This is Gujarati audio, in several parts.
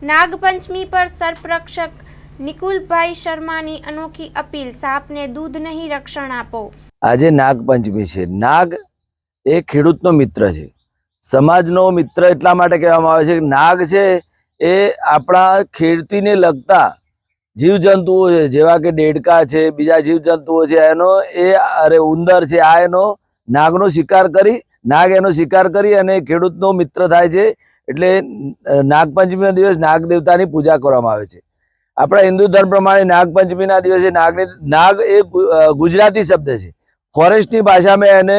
નાગપંચમી પર સર્પરક્ષક નિકુલભાઈ શર્માની અનોખી અપીલ, સાપને દૂધ નહીં રક્ષણ આપો। આજે નાગપંચમી છે। નાગ એ ખેડૂતનો મિત્ર છે, સમાજનો મિત્ર એટલા માટે કહેવામાં આવે છે કે નાગ છે એ આપણા ખેતીને લગતા જીવજંતુઓ છે, જેવા કે દેડકા છે, બીજા જીવજંતુઓ છે, ઉંદર છે, આ એનો નાગનો શિકાર કરી એનો શિકાર કરી અને ખેડૂતનો મિત્ર થાય છે। એટલે નાગપંચમીના દિવસ નાગ દેવતાની પૂજા કરવામાં આવે છે। આપણા હિન્દુ ધર્મ પ્રમાણે નાગપંચમીના દિવસે નાગ એ ગુજરાતી શબ્દ છે, ફોરેસ્ટની ભાષામાં એને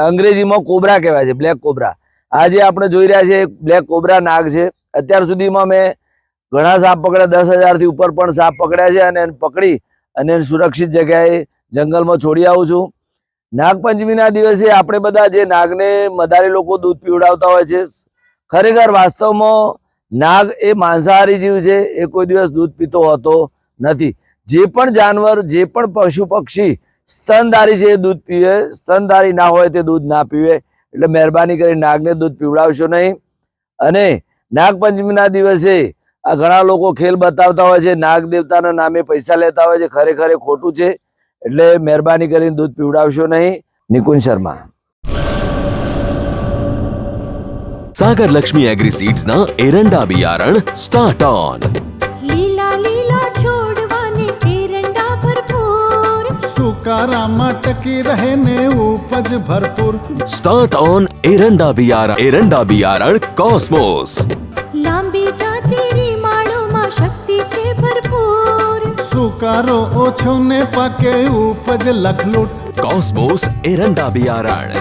અંગ્રેજીમાં કોબરા કહેવાય છે, બ્લેક કોબરા। આજે આપણે જોઈ રહ્યા છીએ બ્લેક કોબરા નાગ છે। અત્યાર સુધીમાં મેં ઘણા સાપ પકડ્યા, 10,000થી ઉપર પણ સાપ પકડ્યા છે અને એને પકડી અને સુરક્ષિત જગ્યાએ જંગલમાં છોડી આવું છું। નાગપંચમીના દિવસે આપણે બધા જે નાગને મદારી લોકો દૂધ પીવડાવતા હોય છે, ખરેખર વાસ્તવમાં નાગ એ માંસાહારી જીવ છે, એ કોઈ દિવસ દૂધ પીતો હોતો નથી। જે પણ જાનવર, જે પણ પશુ પક્ષી સ્તનધારી છે એ દૂધ પીવે, સ્તનધારી ના હોય તે દૂધ ના પીવે। એટલે મહેરબાની કરી નાગને દૂધ પીવડાવશો નહીં। અને નાગપંચમીના દિવસે આ ઘણા લોકો ખેલ બતાવતા હોય છે, નાગ દેવતાના નામે પૈસા લેતા હોય છે, ખરેખર એ ખોટું છે। એટલે મહેરબાની કરીને દૂધ પીવડાવશો નહીં। નિકુંજ શર્મા। सागर लक्ष्मी एग्री सीड्स ना एरंडा बियारण स्टार्ट ऑन। લીલા લીલા છોડવાને એરંડા ભરપૂર, સુકારામાં ટકી રહે ને ઉપજ ભરપૂર। स्टार्ट ऑन एरंडा बियारण कॉस्मोस। લાંબી જાચેરી માળોમાં શક્તિ છે ભરપૂર, સુકારો ઓછો ને પાકે ઉપજ લખલૂટ। कॉस्मोस एरंडा बियारण।